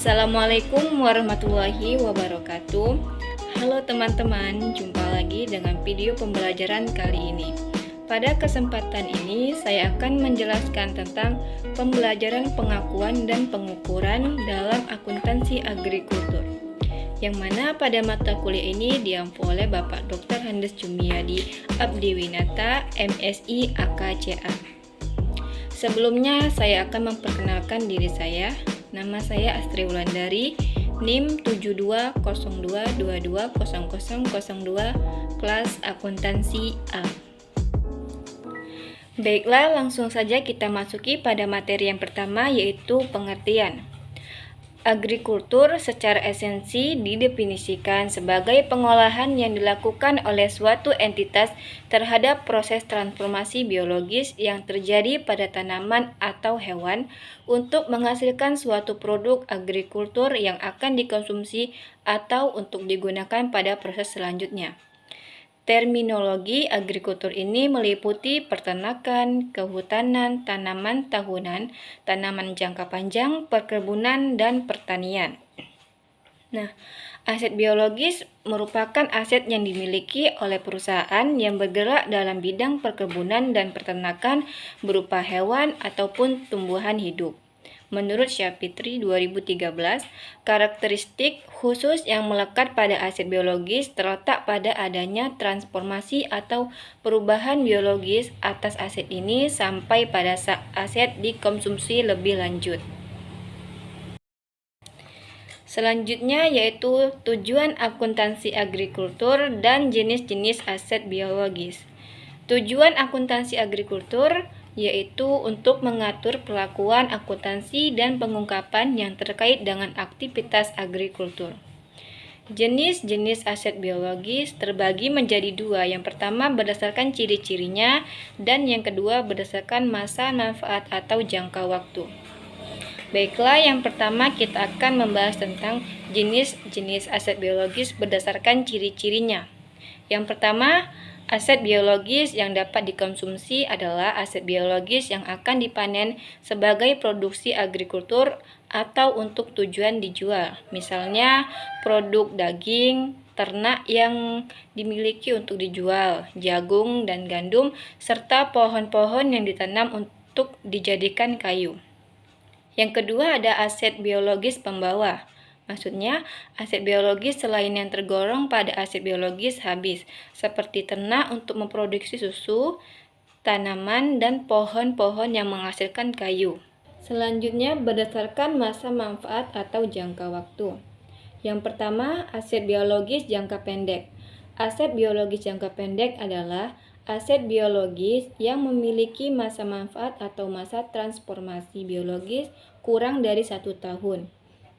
Assalamualaikum warahmatullahi wabarakatuh. Halo teman-teman, jumpa lagi dengan video pembelajaran kali ini. Pada kesempatan ini, saya akan menjelaskan tentang pembelajaran pengakuan dan pengukuran dalam akuntansi agrikultur, yang mana pada mata kuliah ini diampu oleh Bapak Dr. Handes Jumiadi Abdiwinata, MSI AKCA. Sebelumnya, saya akan memperkenalkan diri saya. Nama saya Astri Wulandari, NIM 7202220002, kelas akuntansi A. Baiklah, langsung saja kita masuki pada materi yang pertama, yaitu pengertian. Agrikultur secara esensi didefinisikan sebagai pengolahan yang dilakukan oleh suatu entitas terhadap proses transformasi biologis yang terjadi pada tanaman atau hewan untuk menghasilkan suatu produk agrikultur yang akan dikonsumsi atau untuk digunakan pada proses selanjutnya. Terminologi agrikultur ini meliputi peternakan, kehutanan, tanaman tahunan, tanaman jangka panjang, perkebunan, dan pertanian. Nah, aset biologis merupakan aset yang dimiliki oleh perusahaan yang bergerak dalam bidang perkebunan dan peternakan berupa hewan ataupun tumbuhan hidup. Menurut Syafitri 2013, karakteristik khusus yang melekat pada aset biologis terletak pada adanya transformasi atau perubahan biologis atas aset ini sampai pada aset dikonsumsi lebih lanjut. Selanjutnya yaitu tujuan akuntansi agrikultur dan jenis-jenis aset biologis. Tujuan akuntansi agrikultur yaitu untuk mengatur pelakuan akuntansi dan pengungkapan yang terkait dengan aktivitas agrikultur. Jenis-jenis aset biologis terbagi menjadi dua. Yang pertama berdasarkan ciri-cirinya dan yang kedua berdasarkan masa manfaat atau jangka waktu. Baiklah, yang pertama kita akan membahas tentang jenis-jenis aset biologis berdasarkan ciri-cirinya. Yang pertama, aset biologis yang dapat dikonsumsi adalah aset biologis yang akan dipanen sebagai produksi agrikultur atau untuk tujuan dijual. Misalnya, produk daging, ternak yang dimiliki untuk dijual, jagung dan gandum, serta pohon-pohon yang ditanam untuk dijadikan kayu. Yang kedua ada aset biologis pembawa. Maksudnya, aset biologis selain yang tergolong pada aset biologis habis, seperti ternak untuk memproduksi susu, tanaman, dan pohon-pohon yang menghasilkan kayu. Selanjutnya, berdasarkan masa manfaat atau jangka waktu. Yang pertama, aset biologis jangka pendek. Aset biologis jangka pendek adalah aset biologis yang memiliki masa manfaat atau masa transformasi biologis kurang dari 1 tahun.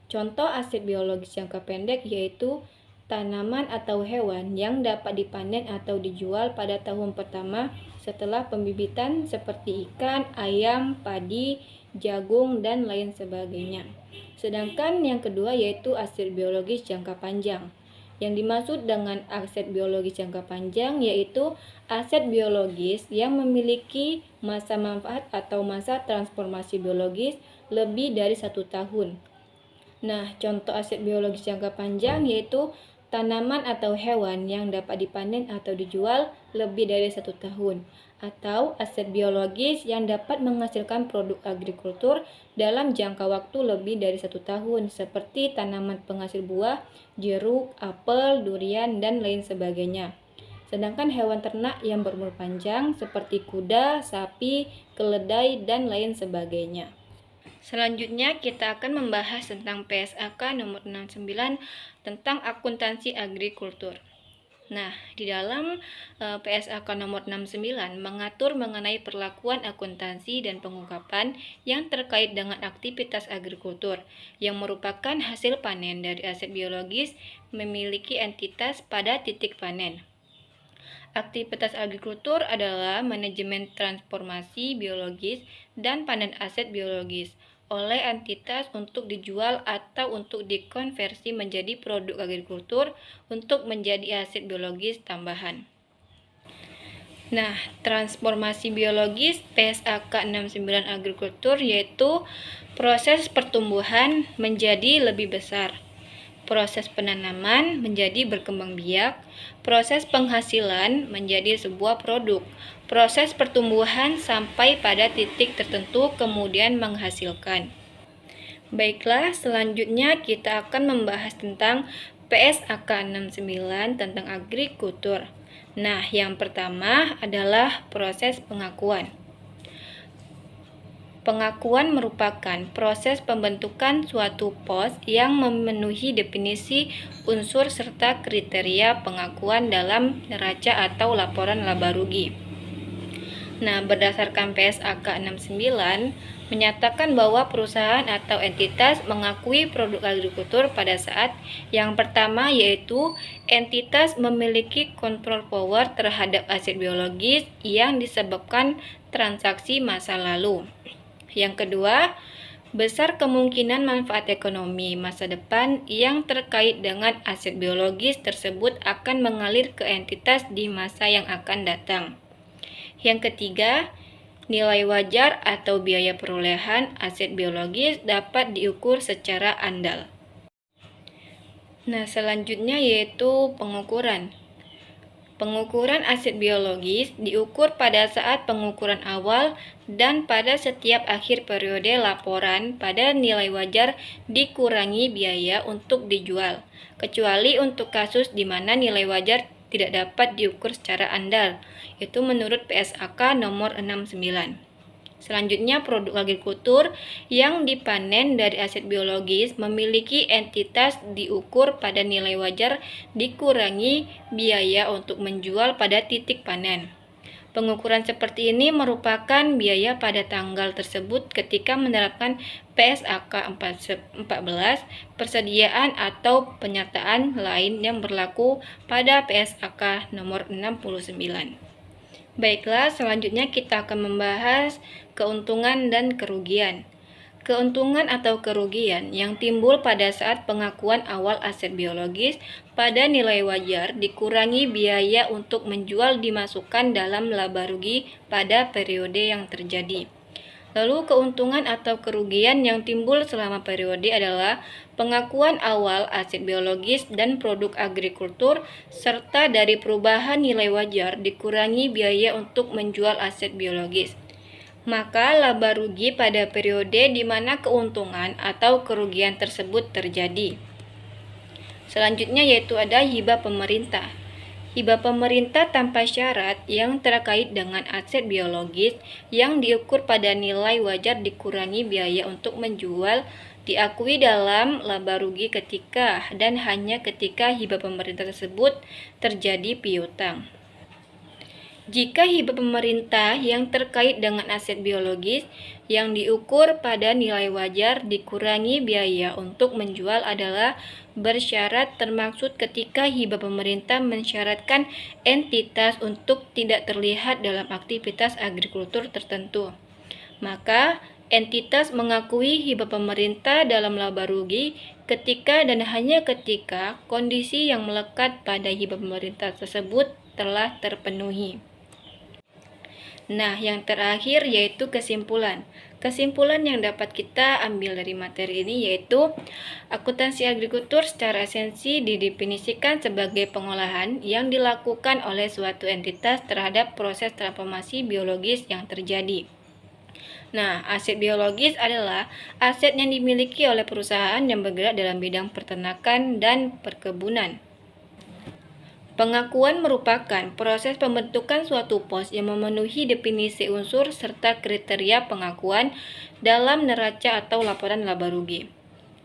Contoh aset biologis jangka pendek yaitu tanaman atau hewan yang dapat dipanen atau dijual pada tahun pertama setelah pembibitan seperti ikan, ayam, padi, jagung, dan lain sebagainya. Sedangkan yang kedua yaitu aset biologis jangka panjang. Yang dimaksud dengan aset biologis jangka panjang yaitu aset biologis yang memiliki masa manfaat atau masa transformasi biologis lebih dari 1 tahun. Nah, contoh aset biologis jangka panjang yaitu tanaman atau hewan yang dapat dipanen atau dijual lebih dari 1 tahun, atau aset biologis yang dapat menghasilkan produk agrikultur dalam jangka waktu lebih dari 1 tahun, seperti tanaman penghasil buah, jeruk, apel, durian, dan lain sebagainya. Sedangkan hewan ternak yang berumur panjang seperti kuda, sapi, keledai, dan lain sebagainya. Selanjutnya kita akan membahas tentang PSAK nomor 69 tentang akuntansi agrikultur. Nah, di dalam PSAK nomor 69 mengatur mengenai perlakuan akuntansi dan pengungkapan yang terkait dengan aktivitas agrikultur yang merupakan hasil panen dari aset biologis memiliki entitas pada titik panen. Aktivitas agrikultur adalah manajemen transformasi biologis dan panen aset biologis oleh entitas untuk dijual atau untuk dikonversi menjadi produk agrikultur untuk menjadi aset biologis tambahan. Nah, transformasi biologis PSAK 69 agrikultur yaitu Proses pertumbuhan menjadi lebih besar. Proses penanaman menjadi berkembang biak, proses penghasilan menjadi sebuah produk, proses pertumbuhan sampai pada titik tertentu kemudian menghasilkan. Baiklah, selanjutnya kita akan membahas tentang PSAK 69 tentang agrikultur. Nah, yang pertama adalah proses pengakuan. Pengakuan merupakan proses pembentukan suatu pos yang memenuhi definisi unsur serta kriteria pengakuan dalam neraca atau laporan laba rugi. Nah, berdasarkan PSAK 69 menyatakan bahwa perusahaan atau entitas mengakui produk agrikultur pada saat yang pertama yaitu entitas memiliki kontrol power terhadap aset biologis yang disebabkan transaksi masa lalu. Yang kedua, besar kemungkinan manfaat ekonomi masa depan yang terkait dengan aset biologis tersebut akan mengalir ke entitas di masa yang akan datang. Yang ketiga, nilai wajar atau biaya perolehan aset biologis dapat diukur secara andal. Nah, selanjutnya yaitu pengukuran. Pengukuran aset biologis diukur pada saat pengukuran awal dan pada setiap akhir periode laporan pada nilai wajar dikurangi biaya untuk dijual, kecuali untuk kasus di mana nilai wajar tidak dapat diukur secara andal, itu menurut PSAK nomor 69. Selanjutnya, produk agrikultur yang dipanen dari aset biologis memiliki entitas diukur pada nilai wajar dikurangi biaya untuk menjual pada titik panen. Pengukuran seperti ini merupakan biaya pada tanggal tersebut ketika menerapkan PSAK 14 persediaan atau penyataan lain yang berlaku pada PSAK nomor 69. Baiklah, selanjutnya kita akan membahas keuntungan dan kerugian. Keuntungan atau kerugian yang timbul pada saat pengakuan awal aset biologis pada nilai wajar dikurangi biaya untuk menjual dimasukkan dalam laba rugi pada periode yang terjadi. Lalu keuntungan atau kerugian yang timbul selama periode adalah pengakuan awal aset biologis dan produk agrikultur serta dari perubahan nilai wajar dikurangi biaya untuk menjual aset biologis. Maka laba rugi pada periode di mana keuntungan atau kerugian tersebut terjadi. Selanjutnya yaitu ada hibah pemerintah. Hibah pemerintah tanpa syarat yang terkait dengan aset biologis yang diukur pada nilai wajar dikurangi biaya untuk menjual diakui dalam laba rugi ketika dan hanya ketika hibah pemerintah tersebut terjadi piutang. Jika hibah pemerintah yang terkait dengan aset biologis yang diukur pada nilai wajar dikurangi biaya untuk menjual adalah bersyarat, termaksud ketika hibah pemerintah mensyaratkan entitas untuk tidak terlihat dalam aktivitas agrikultur tertentu, maka entitas mengakui hibah pemerintah dalam laba rugi ketika dan hanya ketika kondisi yang melekat pada hibah pemerintah tersebut telah terpenuhi. Nah, yang terakhir yaitu kesimpulan. Kesimpulan yang dapat kita ambil dari materi ini yaitu akuntansi agrikultur secara esensi didefinisikan sebagai pengolahan yang dilakukan oleh suatu entitas terhadap proses transformasi biologis yang terjadi. Nah, aset biologis adalah aset yang dimiliki oleh perusahaan yang bergerak dalam bidang peternakan dan perkebunan. Pengakuan merupakan proses pembentukan suatu pos yang memenuhi definisi unsur serta kriteria pengakuan dalam neraca atau laporan laba rugi.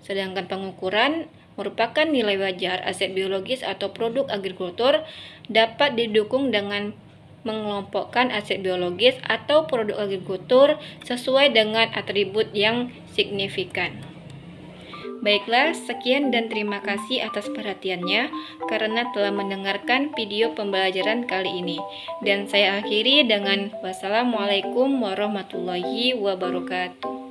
Sedangkan pengukuran merupakan nilai wajar aset biologis atau produk agrikultur dapat didukung dengan mengelompokkan aset biologis atau produk agrikultur sesuai dengan atribut yang signifikan. Baiklah, sekian dan terima kasih atas perhatiannya karena telah mendengarkan video pembelajaran kali ini. Dan saya akhiri dengan wassalamualaikum warahmatullahi wabarakatuh.